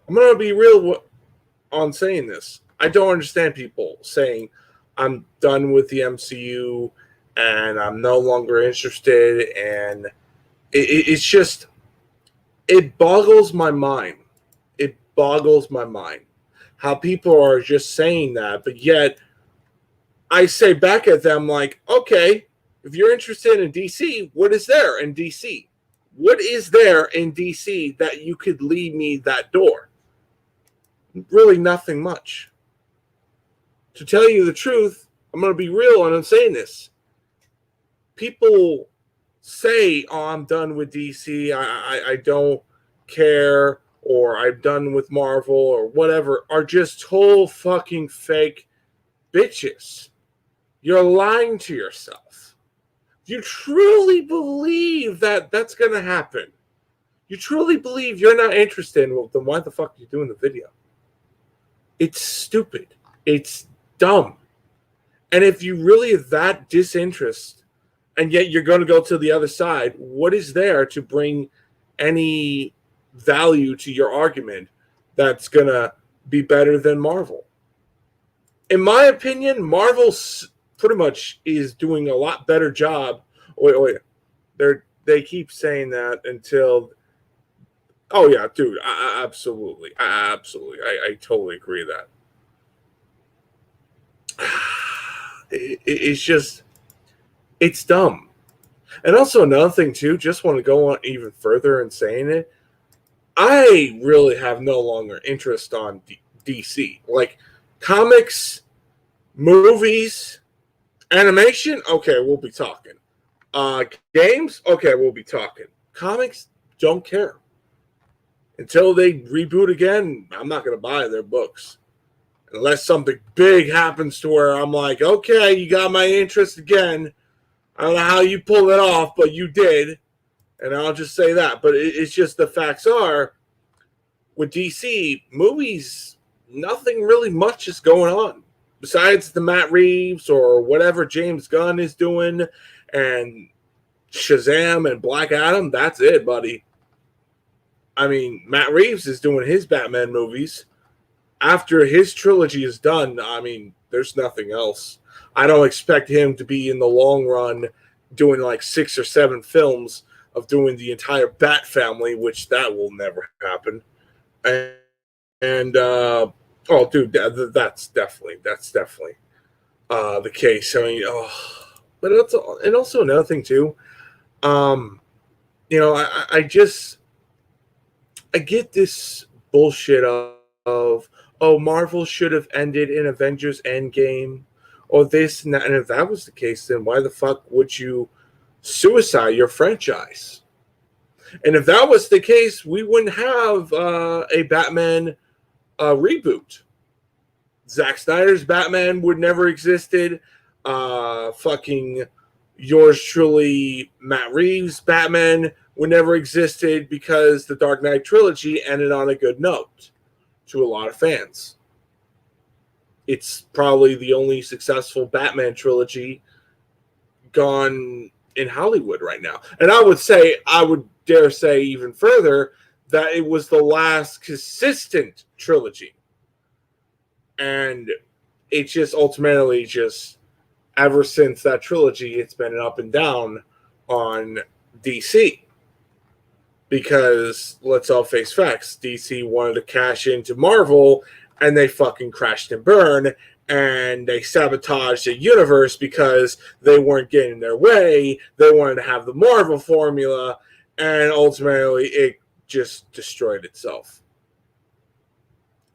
I'm going to be real on saying this. I don't understand people saying I'm done with the MCU and I'm no longer interested, and it's just it boggles my mind. It boggles my mind how people are just saying that, but yet I say back at them like, okay, if you're interested in DC, what is there in DC? What is there in DC that you could lead me that door? Really, nothing much. To tell you the truth, I'm going to be real and I'm saying this. People say, oh, I'm done with DC. I don't care, or I'm done with Marvel, or whatever, are just total fucking fake bitches. You're lying to yourself. You truly believe that that's going to happen. You truly believe you're not interested, well, then why the fuck are you doing the video? It's stupid. It's dumb. And if you really have that disinterest, and yet you're going to go to the other side, what is there to bring any value to your argument that's going to be better than Marvel? In my opinion, Marvel pretty much is doing a lot better job. Wait. They keep saying that until... Oh, yeah, dude, absolutely. I totally agree with that. It's just... It's dumb. And also another thing, too, just want to go on even further in saying it, I really have no longer interest on DC. Like, comics, movies, animation, okay, we'll be talking. Games, okay, we'll be talking. Comics, don't care. Until they reboot again, I'm not going to buy their books. Unless something big happens to where I'm like, okay, you got my interest again. I don't know how you pulled it off, but you did. And I'll just say that. But it's just the facts are, with DC, movies, nothing really much is going on. Besides the Matt Reeves or whatever James Gunn is doing and Shazam and Black Adam, that's it, buddy. I mean, Matt Reeves is doing his Batman movies. After his trilogy is done, I mean, there's nothing else. I don't expect him to be in the long run doing like 6 or 7 films of doing the entire Bat family, which that will never happen. And oh, dude, that's definitely the case. I mean, but also another thing too. You know, I get this bullshit of oh, Marvel should have ended in Avengers Endgame, or this and that. And if that was the case, then why the fuck would you suicide your franchise? And if that was the case, we wouldn't have a Batman reboot. Zack Snyder's Batman would never existed. Fucking yours truly, Matt Reeves' Batman would never existed because the Dark Knight trilogy ended on a good note to a lot of fans. It's probably the only successful Batman trilogy gone in Hollywood right now. And I would dare say even further that it was the last consistent trilogy. And it just ultimately just ever since that trilogy, it's been an up and down on DC. Because let's all face facts, DC wanted to cash into Marvel and they fucking crashed and burned and they sabotaged the universe because they weren't getting their way. They wanted to have the Marvel formula and ultimately it just destroyed itself.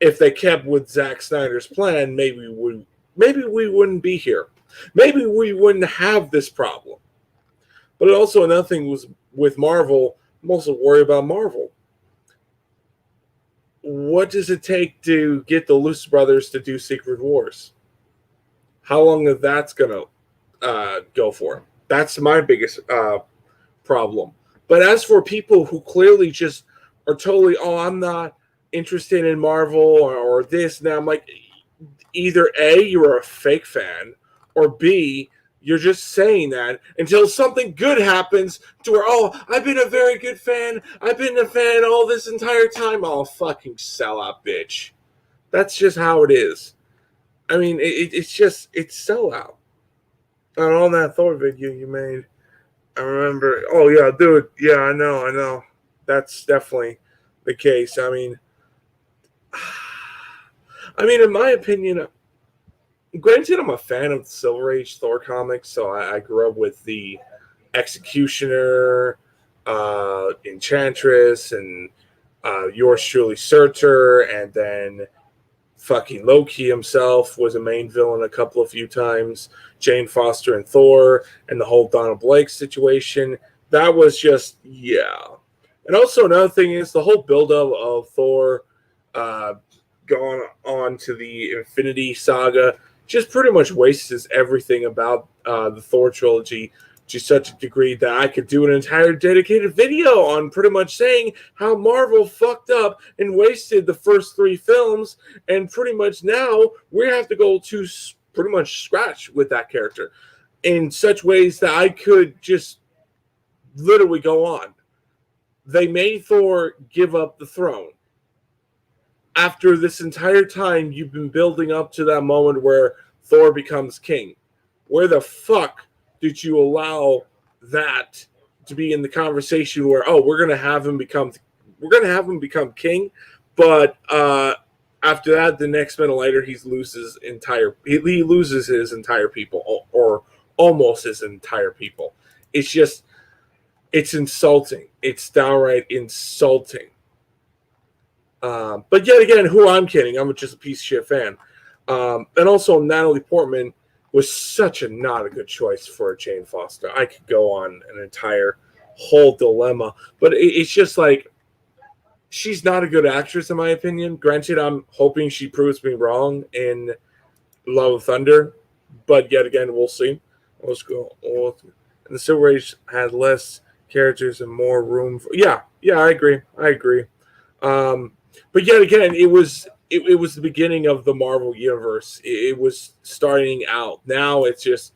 If they kept with Zack Snyder's plan, maybe we wouldn't be here. Maybe we wouldn't have this problem. But also another thing was with Marvel, I'm also worried about Marvel. What does it take to get the Luce brothers to do Secret Wars? How long is that's going to go for? That's my biggest problem. But as for people who clearly just are totally, oh, I'm not interested in Marvel or this, now I'm like, either A, you're a fake fan, or B, You're just saying that until something good happens to where, oh, I've been a very good fan. I've been a fan all this entire time. Oh, fucking sellout, bitch. That's just how it is. I mean, it's sellout. And on that Thor video you made, I remember, oh, yeah, dude. Yeah, I know. That's definitely the case. In my opinion, granted, I'm a fan of the Silver Age Thor comics, so I grew up with the Executioner, Enchantress, and yours truly, Surtur, and then fucking Loki himself was a main villain a few times. Jane Foster and Thor, and the whole Donald Blake situation. That was just, yeah. And also another thing is the whole buildup of Thor uh, going on to the Infinity Saga just pretty much wastes everything about the Thor trilogy to such a degree that I could do an entire dedicated video on pretty much saying how Marvel fucked up and wasted the first 3 films, and pretty much now we have to go to pretty much scratch with that character in such ways that I could just literally go on. They made Thor give up the throne. After this entire time, you've been building up to that moment where Thor becomes king. Where the fuck did you allow that to be in the conversation where, oh, we're gonna have him become king, but after that, the next minute later, he loses his entire people, or almost his entire people. It's insulting. It's downright insulting. But yet again, who I'm kidding? I'm just a piece of shit fan. And also, Natalie Portman was not a good choice for Jane Foster. I could go on an entire whole dilemma, but it's just like, she's not a good actress in my opinion. Granted, I'm hoping she proves me wrong in Love of Thunder, but yet again, we'll see. Let's go. And the Silver Age had less characters and more room for. Yeah, I agree. But yet again, it was the beginning of the Marvel universe. It was starting out. Now it's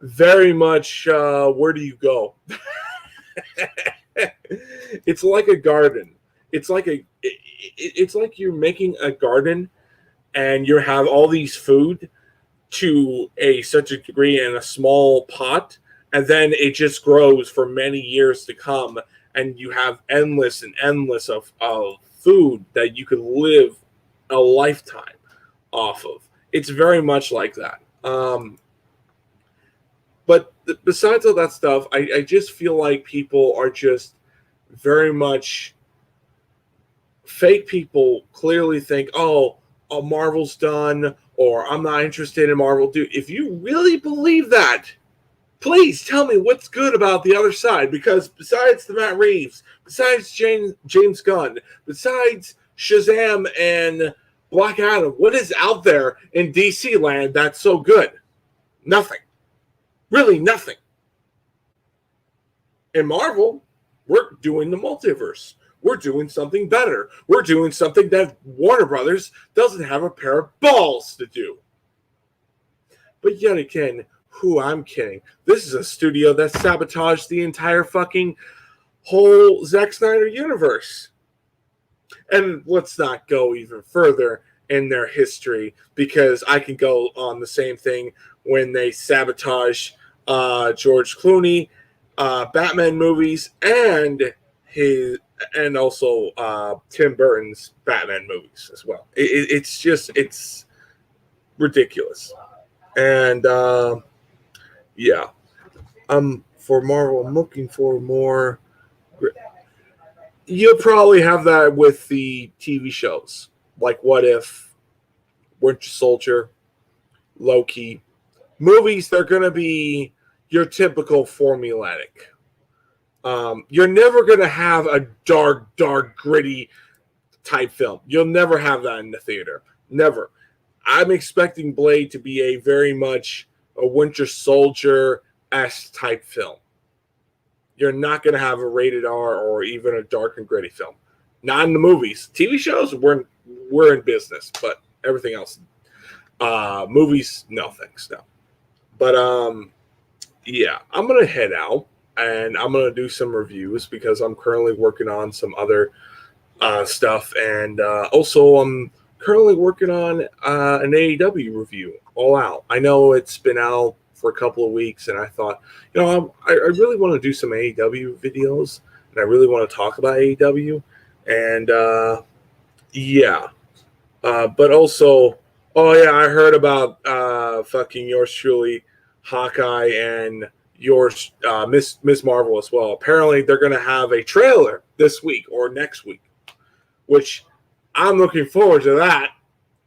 very much where do you go? It's like a garden. It's like you're making a garden, and you have all these food to such a degree in a small pot, and then it just grows for many years to come, and you have endless and endless of food that you could live a lifetime off of. It's very much like that. But besides all that stuff, I just feel like people are just very much fake. People clearly think, oh, Marvel's done, or I'm not interested in Marvel. Dude, if you really believe that, please tell me what's good about the other side. Because besides the Matt Reeves, besides James Gunn, besides Shazam and Black Adam, what is out there in DC land that's so good? Nothing. Really nothing. In Marvel, we're doing the multiverse. We're doing something better. We're doing something that Warner Brothers doesn't have a pair of balls to do. But yet again, who I'm kidding. This is a studio that sabotaged the entire fucking whole Zack Snyder universe. And let's not go even further in their history, because I can go on the same thing when they sabotage George Clooney, Batman movies, and also Tim Burton's Batman movies as well. It's ridiculous. And yeah, for Marvel, I'm looking for more. You'll probably have that with the TV shows, like What If, Winter Soldier, Loki. Movies, they're going to be your typical formulaic. You're never going to have a dark, gritty type film. You'll never have that in the theater. Never. I'm expecting Blade to be a very much a Winter Soldier-esque type film. You're not going to have a rated R or even a dark and gritty film. Not in the movies. TV shows, we're in business, but everything else. Movies, no thanks, no. But yeah, I'm gonna head out and I'm gonna do some reviews because I'm currently working on some other stuff, and also I'm currently working on an AEW review, All Out. I know it's been out for a couple of weeks, and I thought, I really want to do some AEW videos, and I really want to talk about AEW, and yeah, but also, oh yeah, I heard about fucking yours truly, Hawkeye, and yours Miss Marvel as well. Apparently, they're gonna have a trailer this week or next week, which I'm looking forward to that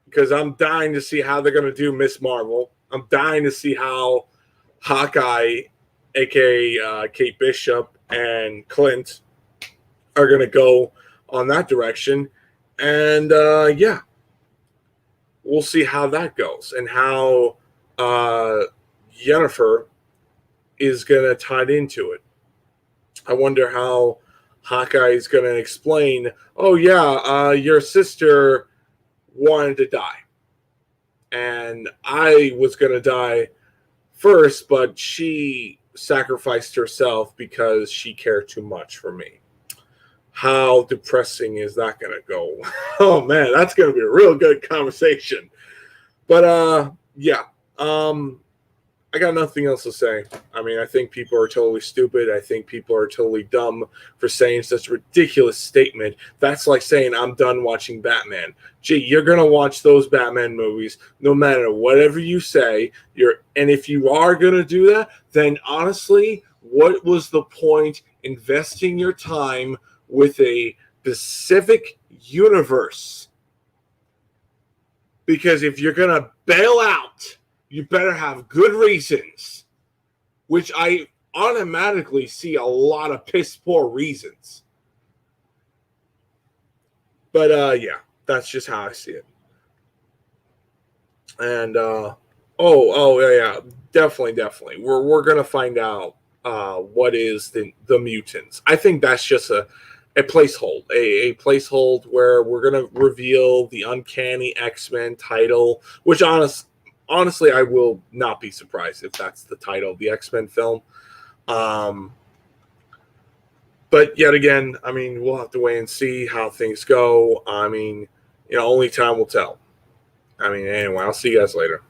because I'm dying to see how they're going to do Miss Marvel. I'm dying to see how Hawkeye, aka Kate Bishop, and Clint are going to go on that direction. And yeah, we'll see how that goes and how Yennefer is going to tie into it. I wonder how Hawkeye is going to explain, oh, yeah, your sister wanted to die. And I was going to die first, but she sacrificed herself because she cared too much for me. How depressing is that going to go? Oh, man, that's going to be a real good conversation. But, yeah. I got nothing else to say. I mean, I think people are totally stupid. I think people are totally dumb for saying such a ridiculous statement. That's like saying I'm done watching Batman. Gee, you're going to watch those Batman movies no matter whatever you say. And if you are going to do that, then honestly, what was the point investing your time with a specific universe? Because if you're going to bail out, you better have good reasons, which I automatically see a lot of piss poor reasons. But yeah, that's just how I see it. And yeah, definitely, we're gonna find out what is the mutants. I think that's just a placehold, a placehold where we're gonna reveal the Uncanny X-Men title, which honestly, I will not be surprised if that's the title of the X-Men film. But yet again, I mean, we'll have to wait and see how things go. I mean, only time will tell. I mean, anyway, I'll see you guys later.